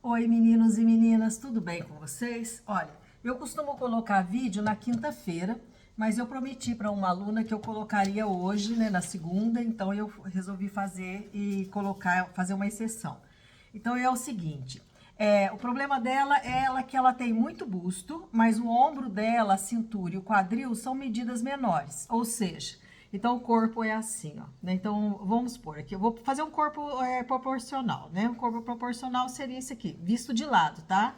Oi, meninos e meninas, tudo bem com vocês? Olha, eu costumo colocar vídeo na quinta-feira, mas eu prometi para uma aluna que eu colocaria hoje, né, na segunda, então eu resolvi fazer e fazer uma exceção. Então é o seguinte, o problema dela é que ela tem muito busto, mas o ombro dela, a cintura e o quadril são medidas menores, ou seja, então o corpo é assim, ó, né? Então vamos supor aqui, eu vou fazer um corpo proporcional, né? Um corpo proporcional seria esse aqui, visto de lado, tá?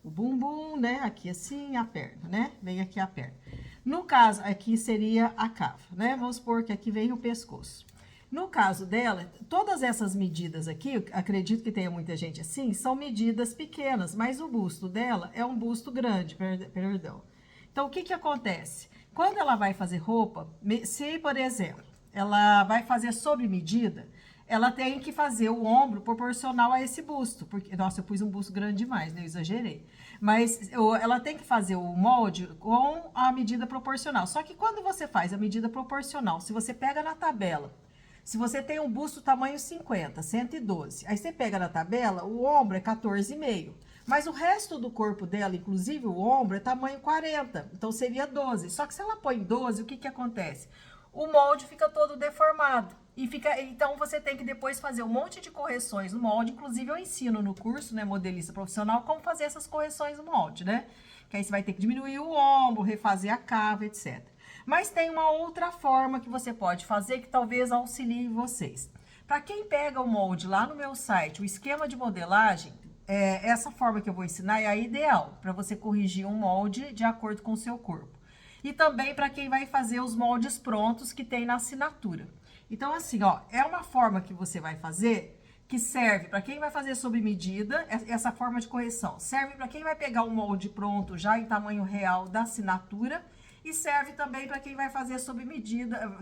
O bumbum, né? Aqui assim, a perna, né? Vem aqui a perna. No caso, aqui seria a cava, né? Vamos supor que aqui vem o pescoço. No caso dela, todas essas medidas aqui, acredito que tenha muita gente assim, são medidas pequenas, mas o busto dela é um busto grande, perdão. Então, o que que acontece? Quando ela vai fazer roupa, se, por exemplo, ela vai fazer sob medida, ela tem que fazer o ombro proporcional a esse busto. Porque, nossa, eu pus um busto grande demais, né? Eu exagerei. Mas ela tem que fazer o molde com a medida proporcional. Só que quando você faz a medida proporcional, se você pega na tabela, se você tem um busto tamanho 50, 112, aí você pega na tabela, o ombro é 14,5. Mas o resto do corpo dela, inclusive o ombro, é tamanho 40. Então seria 12. Só que se ela põe 12, o que que acontece? O molde fica todo deformado. Então você tem que depois fazer um monte de correções no molde. Inclusive eu ensino no curso, né, modelista profissional, como fazer essas correções no molde, né? Que aí você vai ter que diminuir o ombro, refazer a cava, etc. Mas tem uma outra forma que você pode fazer que talvez auxilie vocês. Para quem pega o molde lá no meu site, o esquema de modelagem, essa forma que eu vou ensinar é a ideal para você corrigir um molde de acordo com o seu corpo. E também para quem vai fazer os moldes prontos que tem na assinatura. Então, assim, ó, é uma forma que você vai fazer que serve para quem vai fazer sob medida, essa forma de correção. Serve para quem vai pegar o molde pronto já em tamanho real da assinatura e serve também para quem vai fazer sob medida,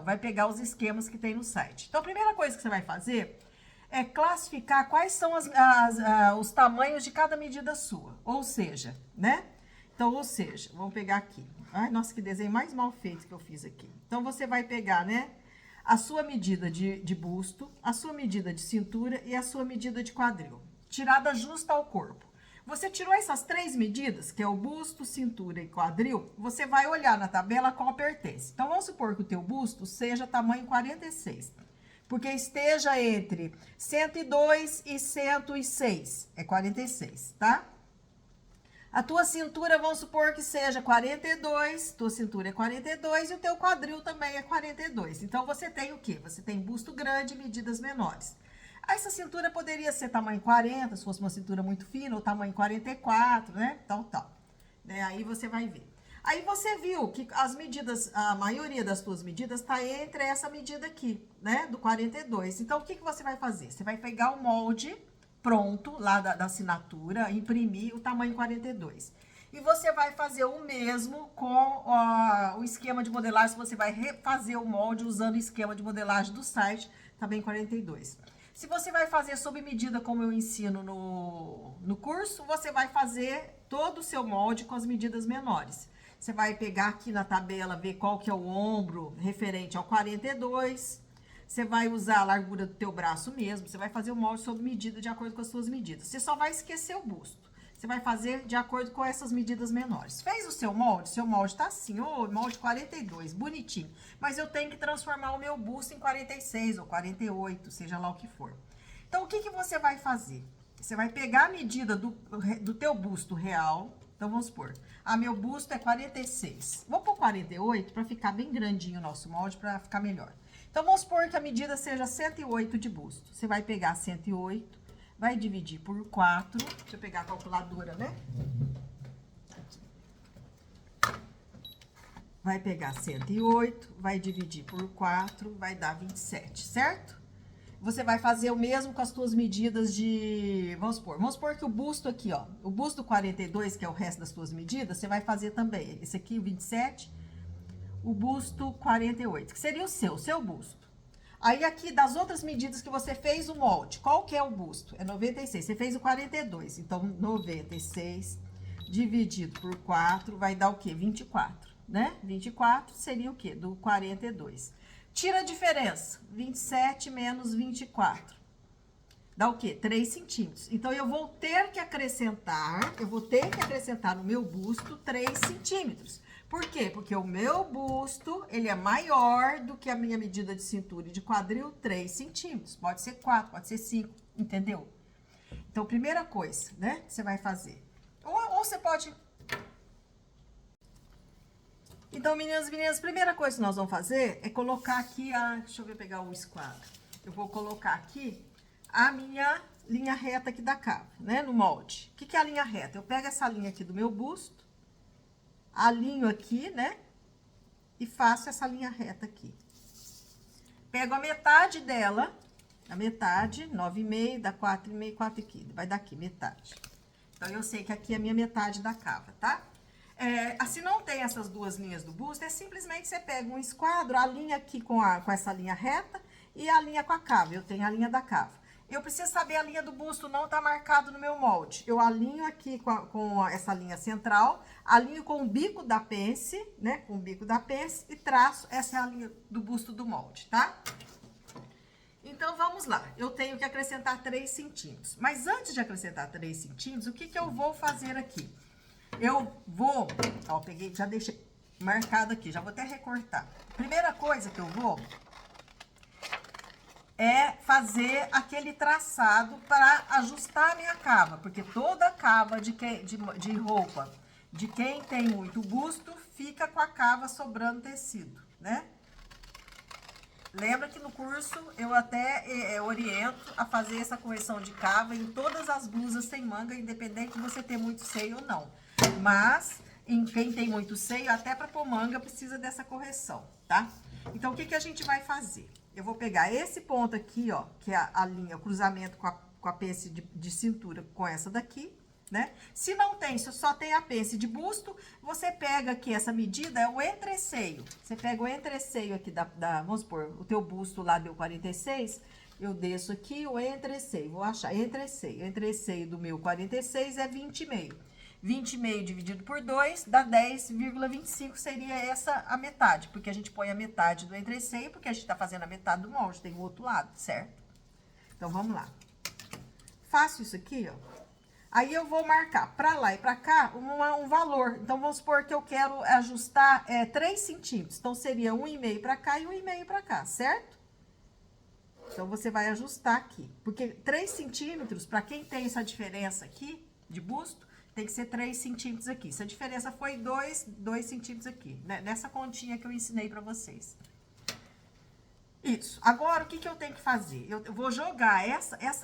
vai pegar os esquemas que tem no site. Então, a primeira coisa que você vai fazer é classificar quais são os tamanhos de cada medida sua. Ou seja, né? Então, vamos pegar aqui. Ai, nossa, que desenho mais mal feito que eu fiz aqui. Então, você vai pegar, né? A sua medida de busto, a sua medida de cintura e a sua medida de quadril. Tirada justa ao corpo. Você tirou essas três medidas, que é o busto, cintura e quadril, você vai olhar na tabela qual pertence. Então, vamos supor que o teu busto seja tamanho 46. Porque esteja entre 102 e 106, é 46, tá? A tua cintura, vamos supor que seja 42, tua cintura é 42 e o teu quadril também é 42. Então, você tem o quê? Você tem busto grande e medidas menores. Essa cintura poderia ser tamanho 40, se fosse uma cintura muito fina, ou tamanho 44, né? Tal. Né? Aí você vai ver. Aí você viu que as medidas, a maioria das tuas medidas está entre essa medida aqui, né? Do 42. Então, o que que você vai fazer? Você vai pegar o molde pronto, lá da assinatura, imprimir o tamanho 42. E você vai fazer o mesmo com o esquema de modelagem, você vai refazer o molde usando o esquema de modelagem do site, também 42. Se você vai fazer sob medida, como eu ensino no curso, você vai fazer todo o seu molde com as medidas menores. Você vai pegar aqui na tabela, ver qual que é o ombro referente ao 42. Você vai usar a largura do teu braço mesmo. Você vai fazer o molde sob medida, de acordo com as suas medidas. Você só vai esquecer o busto. Você vai fazer de acordo com essas medidas menores. Fez o seu molde tá assim, molde 42, bonitinho. Mas eu tenho que transformar o meu busto em 46 ou 48, seja lá o que for. Então, o que que você vai fazer? Você vai pegar a medida do teu busto real. Então, vamos supor, meu busto é 46. Vou pôr 48 para ficar bem grandinho o nosso molde, para ficar melhor. Então, vamos supor que a medida seja 108 de busto. Você vai pegar 108, vai dividir por 4. Deixa eu pegar a calculadora, né? Vai pegar 108, vai dividir por 4, vai dar 27, certo? Você vai fazer o mesmo com as suas medidas de... Vamos supor que o busto aqui, ó, o busto 42, que é o resto das suas medidas, você vai fazer também. Esse aqui, o 27, o busto 48, que seria o seu busto. Aí, aqui, das outras medidas que você fez o molde, qual que é o busto? É 96, você fez o 42, então, 96 dividido por 4 vai dar o quê? 24, né? 24 seria o quê? Do 42. Tira a diferença, 27 menos 24. Dá o quê? 3 centímetros. Então, eu vou ter que acrescentar no meu busto 3 centímetros. Por quê? Porque o meu busto, ele é maior do que a minha medida de cintura e de quadril, 3 centímetros. Pode ser 4, pode ser 5, entendeu? Então, primeira coisa, né, que você vai fazer. Ou você pode... Então, meninas, primeira coisa que nós vamos fazer é colocar aqui a... Deixa eu ver, pegar o esquadro. Eu vou colocar aqui a minha linha reta aqui da cava, né, no molde. O que é a linha reta? Eu pego essa linha aqui do meu busto, alinho aqui, né, e faço essa linha reta aqui. Pego a metade dela, a metade, 9,5, dá 4,5, 4 aqui, vai dar aqui, metade. Então, eu sei que aqui é a minha metade da cava, tá? Se não tem essas duas linhas do busto, é simplesmente você pega um esquadro, alinha aqui com essa linha reta e alinha com a cava. Eu tenho a linha da cava. Eu preciso saber a linha do busto, não tá marcado no meu molde. Eu alinho aqui com essa linha central, alinho com o bico da pence, né? Com o bico da pence e traço, essa é a linha do busto do molde, tá? Então, vamos lá. Eu tenho que acrescentar 3 centímetros. Mas antes de acrescentar 3 centímetros, o que eu vou fazer aqui? Eu vou... Ó, peguei, já deixei marcado aqui, já vou até recortar. Primeira coisa que eu vou é fazer aquele traçado para ajustar a minha cava, porque toda cava de roupa de quem tem muito busto fica com a cava sobrando tecido, né? Lembra que no curso eu até oriento a fazer essa correção de cava em todas as blusas sem manga, independente de você ter muito seio ou não. Mas em quem tem muito seio, até para pôr manga precisa dessa correção, tá? Então, o que a gente vai fazer? Eu vou pegar esse ponto aqui, ó, que é a linha, o cruzamento com a pence de cintura com essa daqui, né? Se não tem, se só tem a pence de busto, você pega aqui, essa medida é o entreceio. Você pega o entreceio aqui vamos supor, o teu busto lá deu 46, eu desço aqui o entreceio, vou achar entreceio do meu 46 é 20,5. 20,5 dividido por 2 dá 10,25, seria essa a metade, porque a gente põe a metade do entreceio, porque a gente tá fazendo a metade do molde, tem o outro lado, certo? Então, vamos lá. Faço isso aqui, ó. Aí, eu vou marcar pra lá e pra cá um valor. Então, vamos supor que eu quero ajustar 3 centímetros. Então, seria 1,5 pra cá e 1,5 pra cá, certo? Então, você vai ajustar aqui. Porque 3 centímetros, pra quem tem essa diferença aqui de busto, tem que ser 3 centímetros aqui. Se a diferença foi 2 centímetros aqui, né? Nessa continha que eu ensinei pra vocês. Isso. Agora, o que eu tenho que fazer? Eu vou jogar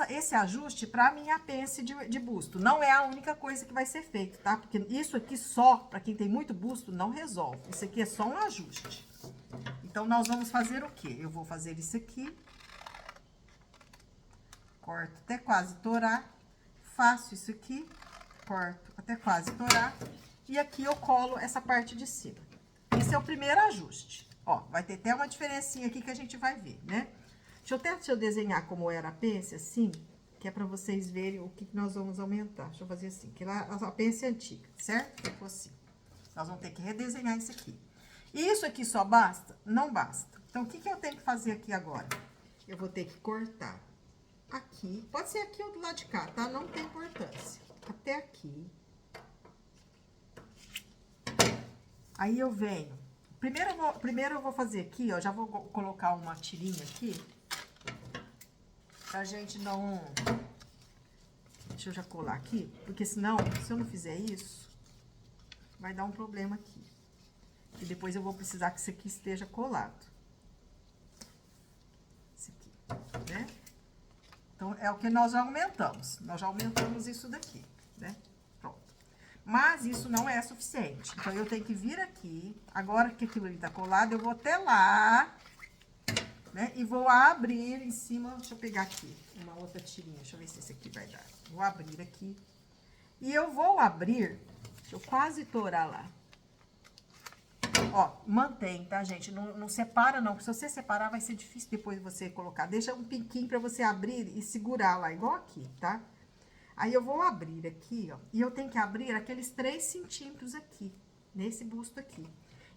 esse ajuste pra minha pence de busto. Não é a única coisa que vai ser feita, tá? Porque isso aqui só, pra quem tem muito busto, não resolve. Isso aqui é só um ajuste. Então, nós vamos fazer o quê? Eu vou fazer isso aqui. Corto até quase torar. Faço isso aqui. Corto até quase torar, e aqui eu colo essa parte de cima. Esse é o primeiro ajuste. Ó, vai ter até uma diferencinha aqui que a gente vai ver, né? Deixa eu desenhar como era a pence, assim, que é pra vocês verem o que nós vamos aumentar. Deixa eu fazer assim, que lá a pence é antiga, certo? Ficou assim. Nós vamos ter que redesenhar isso aqui. E isso aqui só basta? Não basta. Então, o que eu tenho que fazer aqui agora? Eu vou ter que cortar aqui, pode ser aqui ou do lado de cá, tá? Não tem importância. Até aqui. Aí, eu venho. Primeiro eu vou fazer aqui, ó. Já vou colocar uma tirinha aqui. Pra gente não... Deixa eu já colar aqui. Porque senão, se eu não fizer isso, vai dar um problema aqui. E depois eu vou precisar que isso aqui esteja colado. Esse aqui, né? Então, é o que nós já aumentamos. Nós já aumentamos isso daqui, né? Pronto. Mas isso não é suficiente. Então, eu tenho que vir aqui. Agora que aquilo ali tá colado, eu vou até lá, né? E vou abrir em cima. Deixa eu pegar aqui uma outra tirinha. Deixa eu ver se esse aqui vai dar. Vou abrir aqui. E eu vou abrir. Deixa eu quase torar lá. Ó, mantém, tá, gente? Não separa, não. Porque se você separar, vai ser difícil depois você colocar. Deixa um piquinho pra você abrir e segurar lá, igual aqui, tá? Aí, eu vou abrir aqui, ó. E eu tenho que abrir aqueles 3 centímetros aqui, nesse busto aqui.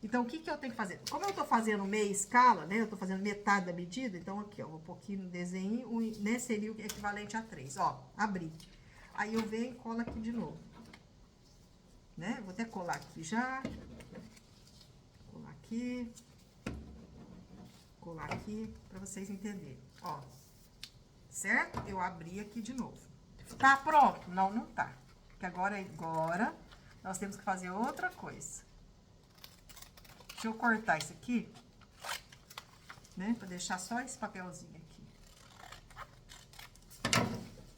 Então, o que que eu tenho que fazer? Como eu tô fazendo meia escala, né? Eu tô fazendo metade da medida, então aqui, ó, vou pôr aqui no desenho, né, seria o equivalente a 3. Ó, abri. Aí eu venho e colo aqui de novo. Né? Vou até colar aqui já. Colar aqui. Colar aqui, pra vocês entenderem. Ó, certo? Eu abri aqui de novo. Tá pronto? Não, não tá. Porque agora nós temos que fazer outra coisa. Deixa eu cortar isso aqui, né? Pra deixar só esse papelzinho aqui.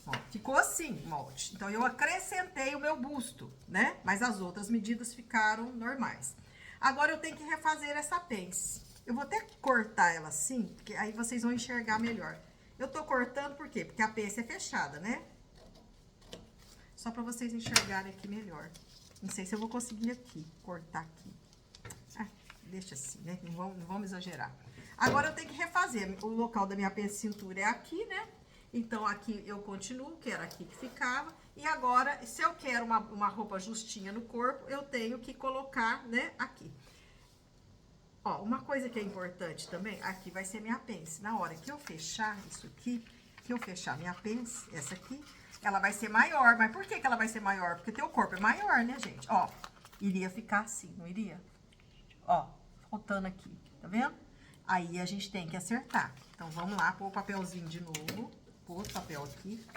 Ó, ficou assim o molde. Então, eu acrescentei o meu busto, né? Mas as outras medidas ficaram normais. Agora, eu tenho que refazer essa pence. Eu vou até cortar ela assim, porque aí vocês vão enxergar melhor. Eu tô cortando por quê? Porque a pence é fechada, né? Só pra vocês enxergarem aqui melhor. Não sei se eu vou conseguir aqui, cortar aqui. Ah, deixa assim, né? Não vamos exagerar. Agora, eu tenho que refazer. O local da minha pence cintura é aqui, né? Então, aqui eu continuo, que era aqui que ficava. E agora, se eu quero uma roupa justinha no corpo, eu tenho que colocar, né, aqui. Ó, uma coisa que é importante também, aqui vai ser minha pence. Na hora que eu fechar isso aqui, que eu fechar minha pence, essa aqui, ela vai ser maior. Mas por que que ela vai ser maior? Porque teu corpo é maior, né, gente? Ó, iria ficar assim, não iria? Ó, faltando aqui, tá vendo? Aí a gente tem que acertar. Então, vamos lá, pôr o papelzinho de novo. Pôr outro papel aqui.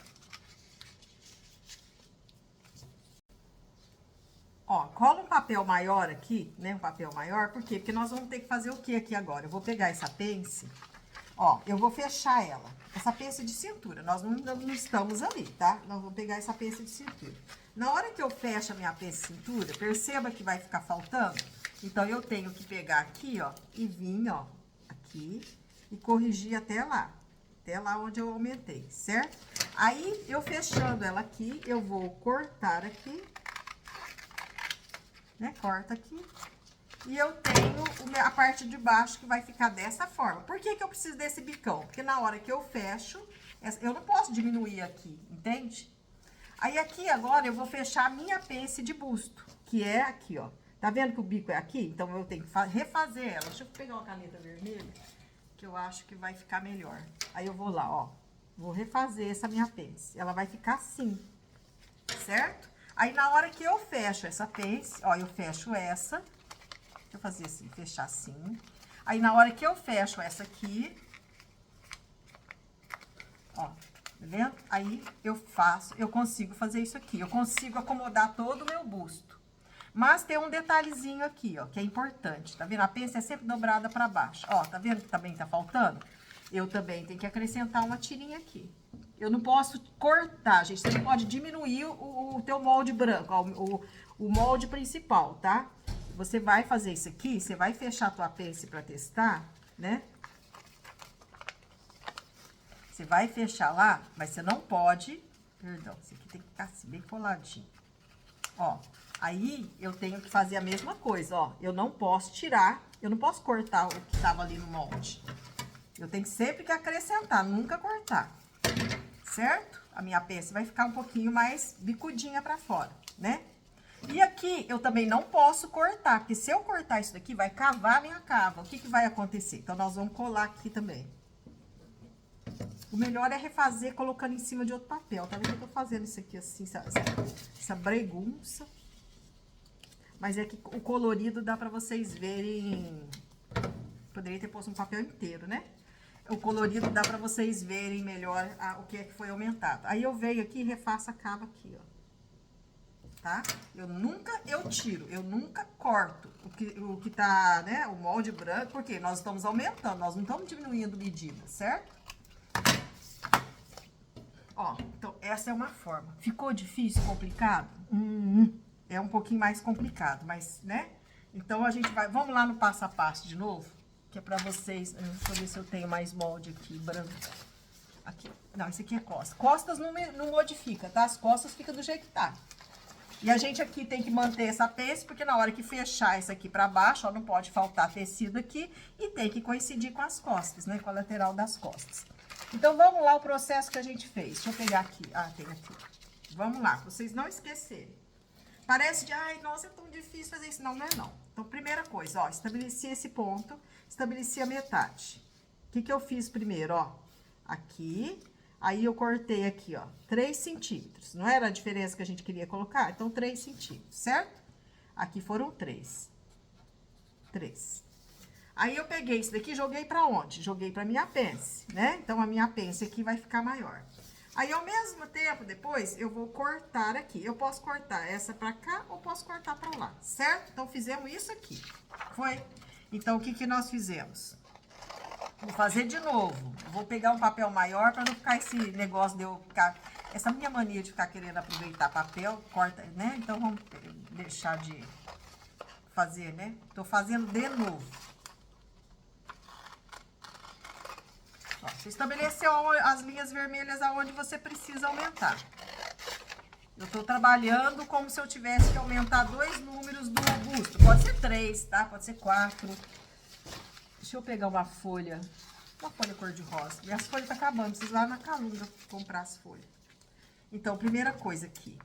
Ó, cola um papel maior aqui, né? Um papel maior, por quê? Porque nós vamos ter que fazer o que aqui agora? Eu vou pegar essa pence, ó, eu vou fechar ela. Essa pence de cintura, nós não estamos ali, tá? Nós vamos pegar essa pence de cintura. Na hora que eu fecho a minha pence de cintura, perceba que vai ficar faltando. Então, eu tenho que pegar aqui, ó, e vir, ó, aqui, e corrigir até lá onde eu aumentei, certo? Aí, eu fechando ela aqui, eu vou cortar aqui, né? Corta aqui. E eu tenho a parte de baixo que vai ficar dessa forma. Por que que eu preciso desse bicão? Porque na hora que eu fecho, eu não posso diminuir aqui, entende? Aí, aqui agora, eu vou fechar a minha pence de busto, que é aqui, ó. Tá vendo que o bico é aqui? Então, eu tenho que refazer ela. Deixa eu pegar uma caneta vermelha, que eu acho que vai ficar melhor. Aí, eu vou lá, ó. Vou refazer essa minha pence. Ela vai ficar assim, certo? Aí, na hora que eu fecho essa pence, ó, eu fecho essa. Deixa eu fazer assim, fechar assim. Aí, na hora que eu fecho essa aqui, ó, tá vendo? Aí, eu consigo fazer isso aqui. Eu consigo acomodar todo o meu busto. Mas tem um detalhezinho aqui, ó, que é importante, tá vendo? A pence é sempre dobrada pra baixo. Ó, tá vendo que também tá faltando? Eu também tenho que acrescentar uma tirinha aqui. Eu não posso cortar, gente. Você não pode diminuir o teu molde branco, ó, o molde principal, tá? Você vai fazer isso aqui, você vai fechar a tua pence pra testar, né? Você vai fechar lá, mas você não pode... Perdão, isso aqui tem que ficar assim, bem coladinho. Ó, aí eu tenho que fazer a mesma coisa, ó. Eu não posso tirar, eu não posso cortar o que tava ali no molde. Eu tenho sempre que acrescentar, nunca cortar. Certo? A minha pence vai ficar um pouquinho mais bicudinha pra fora, né? E aqui eu também não posso cortar, porque se eu cortar isso daqui, vai cavar a minha cava. O que que vai acontecer? Então, nós vamos colar aqui também. O melhor é refazer colocando em cima de outro papel. Tá vendo que eu tô fazendo isso aqui assim, essa bregunça. Mas é que o colorido dá pra vocês verem... Poderia ter posto um papel inteiro, né? O colorido dá pra vocês verem melhor o que é que foi aumentado. Aí, eu venho aqui e refaço a cava aqui, ó. Tá? Eu nunca tiro, eu nunca corto o que tá, né, o molde branco, porque nós estamos aumentando, nós não estamos diminuindo medida, certo? Ó, então, essa é uma forma. Ficou difícil, complicado? É um pouquinho mais complicado, mas, né? Então, a gente vai... Vamos lá no passo a passo de novo? Que é pra vocês... Deixa eu ver se eu tenho mais molde aqui, branco. Aqui. Não, esse aqui é costas. Costas não modifica, tá? As costas ficam do jeito que tá. E a gente aqui tem que manter essa pence, porque na hora que fechar isso aqui pra baixo, ó, não pode faltar tecido aqui. E tem que coincidir com as costas, né? Com a lateral das costas. Então, vamos lá o processo que a gente fez. Deixa eu pegar aqui. Ah, tem aqui. Vamos lá, pra vocês não esquecerem. Parece de, ai, nossa, é tão difícil fazer isso. Não, não é não. Então, primeira coisa, ó, estabeleci esse ponto, estabeleci a metade. O que que eu fiz primeiro, ó? Aqui, aí eu cortei aqui, ó, 3 centímetros. Não era a diferença que a gente queria colocar? Então, 3 centímetros, certo? Aqui foram 3. 3. Aí, eu peguei isso daqui e joguei pra onde? Joguei pra minha pence, né? Então, a minha pence aqui vai ficar maior. Aí, ao mesmo tempo, depois, eu vou cortar aqui. Eu posso cortar essa pra cá ou posso cortar pra lá, certo? Então, fizemos isso aqui. Foi? Então, o que que nós fizemos? Vou fazer de novo. Vou pegar um papel maior pra não ficar esse negócio de eu ficar... Essa minha mania de ficar querendo aproveitar papel, corta, né? Então, vamos deixar de fazer, né? Tô fazendo de novo. Ó, você estabeleceu as linhas vermelhas aonde você precisa aumentar. Eu tô trabalhando como se eu tivesse que aumentar 2 números do busto. Pode ser 3, tá? Pode ser 4. Deixa eu pegar uma folha cor-de-rosa. Minhas folhas tá acabando, preciso ir lá na Calunga comprar as folhas. Então, primeira coisa aqui.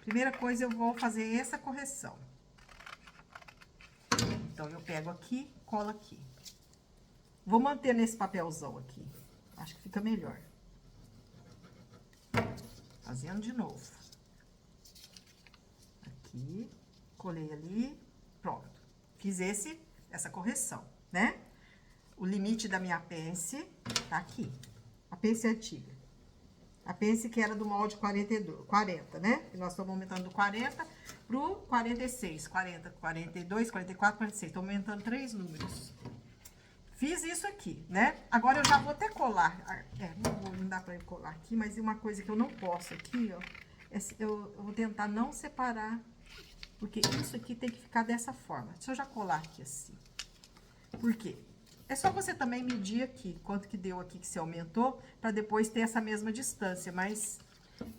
Primeira coisa, eu vou fazer essa correção. Então, eu pego aqui, colo aqui. Vou manter nesse papelzão aqui. Acho que fica melhor. Fazendo de novo. Aqui, colei ali, pronto. Fiz essa correção, né? O limite da minha pence tá aqui. A pence antiga. A pence que era do molde 40, né? E nós estamos aumentando do 40 pro 46. 40, 42, 44, 46. Estou aumentando 3 números. Fiz isso aqui, né? Agora, eu já vou até colar. Não dá pra eu colar aqui, mas uma coisa que eu não posso aqui, ó. Eu vou tentar não separar, porque isso aqui tem que ficar dessa forma. Deixa eu já colar aqui assim. Por quê? É só você também medir aqui, quanto que deu aqui que você aumentou, pra depois ter essa mesma distância, mas...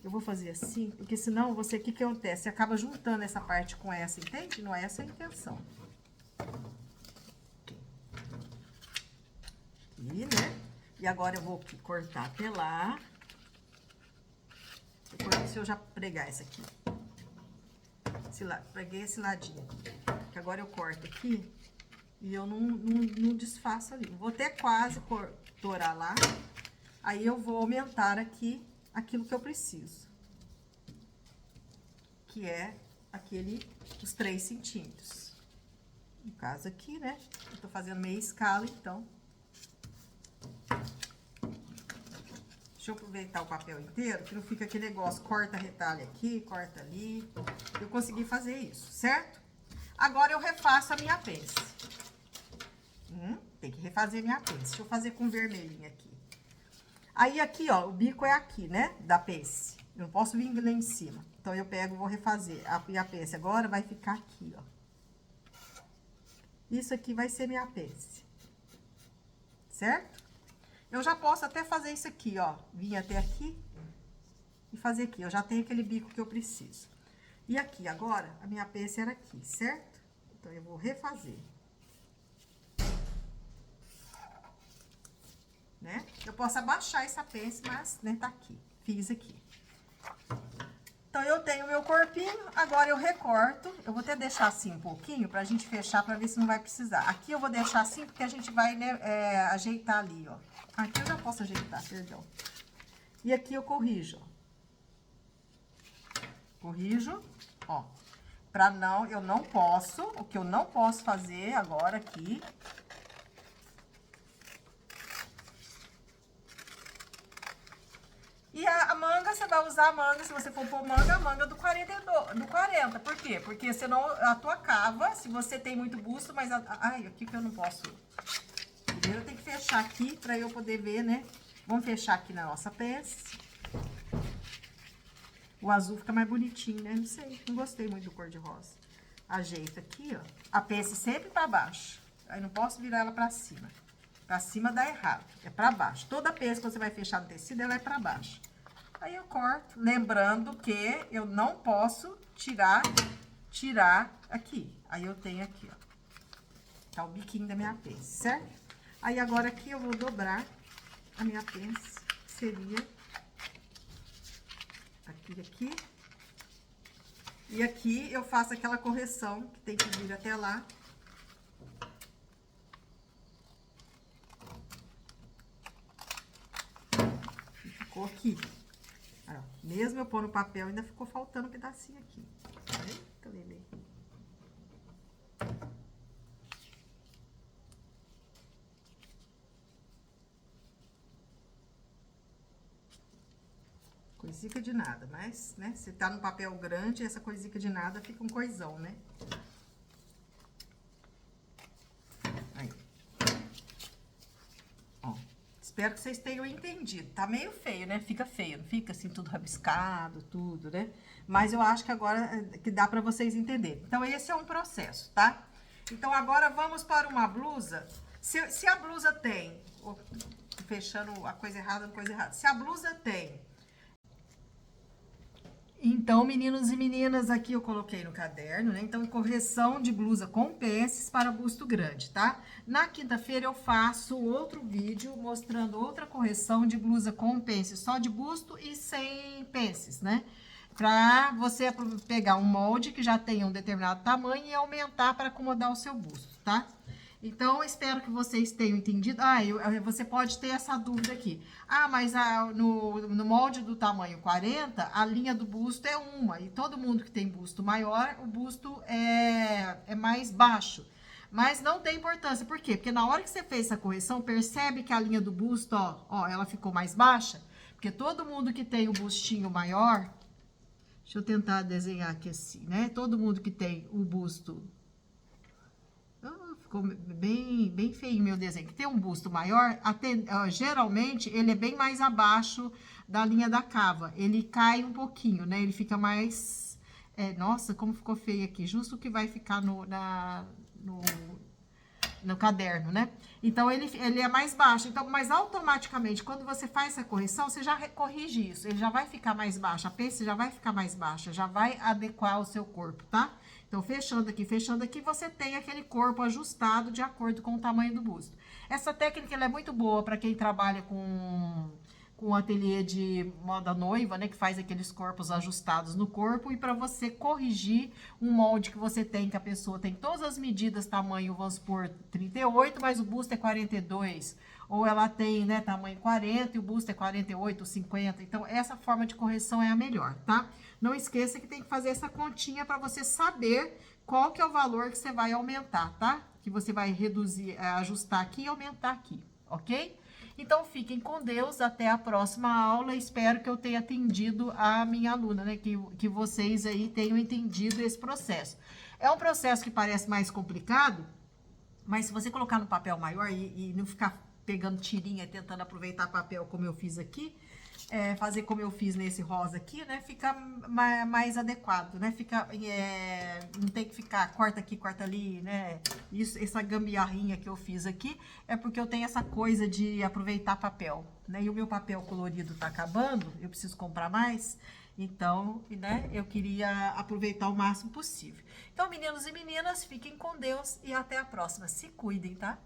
Eu vou fazer assim, porque senão o que que acontece? Você acaba juntando essa parte com essa, entende? Não é essa a intenção. Aqui, né? E agora eu vou cortar até lá. Deixa eu já pregar essa aqui. Preguei esse ladinho. Que agora eu corto aqui e eu não desfaço ali. Vou até quase dourar lá. Aí eu vou aumentar aqui aquilo que eu preciso. Que é os 3 centímetros. No caso aqui, né? Eu tô fazendo meia escala, então... Deixa eu aproveitar o papel inteiro, que não fica aquele negócio, corta retalho aqui, corta ali. Eu consegui fazer isso, certo? Agora, eu refaço a minha pence. Tem que refazer a minha pence. Deixa eu fazer com vermelhinho aqui. Aí, aqui, ó, o bico é aqui, né, da pence. Eu não posso vir lá em cima. Então, eu pego e vou refazer. A pence agora vai ficar aqui, ó. Isso aqui vai ser minha pence. Certo? Eu já posso até fazer isso aqui, ó. Vir até aqui e fazer aqui. Eu já tenho aquele bico que eu preciso. E aqui, agora, a minha pence era aqui, certo? Então, eu vou refazer. Né? Eu posso abaixar essa pence, mas, né, tá aqui. Fiz aqui. Então, eu tenho o meu corpinho, agora eu recorto. Eu vou até deixar assim um pouquinho pra gente fechar, pra ver se não vai precisar. Aqui eu vou deixar assim, porque a gente vai, né, ajeitar ali, ó. Aqui eu já posso ajeitar, perdão. E aqui eu corrijo, ó. Corrijo, ó. Eu não posso, o que eu não posso fazer agora aqui... E a manga, você vai usar a manga, se você for pôr manga, a manga do 40. Por quê? Porque senão a tua cava, se você tem muito busto, mas... Ai, aqui que eu não posso... Primeiro eu tenho que fechar aqui pra eu poder ver, né? Vamos fechar aqui na nossa pence. O azul fica mais bonitinho, né? Não sei, não gostei muito do cor-de-rosa. Ajeita aqui, ó. A pence sempre pra baixo. Aí não posso virar ela pra cima. Pra cima dá errado, é pra baixo. Toda pence que você vai fechar no tecido, ela é pra baixo. Aí eu corto, lembrando que eu não posso tirar aqui. Aí eu tenho aqui, ó. Tá o biquinho da minha pence, certo? Aí agora aqui eu vou dobrar a minha pence, que seria aqui. E aqui eu faço aquela correção que tem que vir até lá. Ficou aqui. Aí, ó, mesmo eu pôr no papel, ainda ficou faltando um pedacinho aqui. Eita, Lelê. Coisica de nada, mas, né, se tá no papel grande, essa coisica de nada fica um coisão, né? Aí. Ó, espero que vocês tenham entendido. Tá meio feio, né? Fica feio, não fica assim tudo rabiscado, tudo, né? Mas eu acho que agora que dá pra vocês entenderem. Então, esse é um processo, tá? Então, agora vamos para uma blusa. Se a blusa tem... Oh, tô fechando a coisa errada, Se a blusa tem... Então, meninos e meninas, aqui eu coloquei no caderno, né? Então, correção de blusa com pences para busto grande, tá? Na quinta-feira eu faço outro vídeo mostrando outra correção de blusa com pences, só de busto e sem pences, né? Pra você pegar um molde que já tenha um determinado tamanho e aumentar para acomodar o seu busto, tá? Então, eu espero que vocês tenham entendido. Você pode ter essa dúvida aqui. Ah, mas no molde do tamanho 40, a linha do busto é uma. E todo mundo que tem busto maior, o busto é mais baixo. Mas não tem importância. Por quê? Porque na hora que você fez essa correção, percebe que a linha do busto, ó, ela ficou mais baixa. Porque todo mundo que tem o bustinho maior... Deixa eu tentar desenhar aqui assim, né? Todo mundo que tem o busto... Ficou bem feio meu desenho. Que tem um busto maior, geralmente ele é bem mais abaixo da linha da cava. Ele cai um pouquinho, né? Ele fica mais... nossa, como ficou feio aqui. Justo o que vai ficar no caderno, né? Então, ele é mais baixo. Então, mas automaticamente, quando você faz essa correção, você já corrige isso. Ele já vai ficar mais baixo. A pence já vai ficar mais baixa. Já vai adequar o seu corpo, tá? Então, fechando aqui, você tem aquele corpo ajustado de acordo com o tamanho do busto. Essa técnica, ela é muito boa para quem trabalha com ateliê de moda noiva, né? Que faz aqueles corpos ajustados no corpo. E para você corrigir um molde que você tem, que a pessoa tem todas as medidas, tamanho, vamos supor, 38, mas o busto é 42. Ou ela tem, né, tamanho 40 e o busto é 48, 50. Então, essa forma de correção é a melhor, tá? Não esqueça que tem que fazer essa continha para você saber qual que é o valor que você vai aumentar, tá? Que você vai reduzir, ajustar aqui e aumentar aqui, ok? Então, fiquem com Deus, até a próxima aula. Espero que eu tenha atendido a minha aluna, né? Que vocês aí tenham entendido esse processo. É um processo que parece mais complicado, mas se você colocar no papel maior e não ficar pegando tirinha e tentando aproveitar papel como eu fiz aqui, fazer como eu fiz nesse rosa aqui, né? Fica mais adequado, né? Não tem que ficar corta aqui, corta ali, né? Essa gambiarrinha que eu fiz aqui é porque eu tenho essa coisa de aproveitar papel, né? E o meu papel colorido tá acabando, eu preciso comprar mais. Então, né, eu queria aproveitar o máximo possível. Então, meninos e meninas, fiquem com Deus e até a próxima. Se cuidem, tá?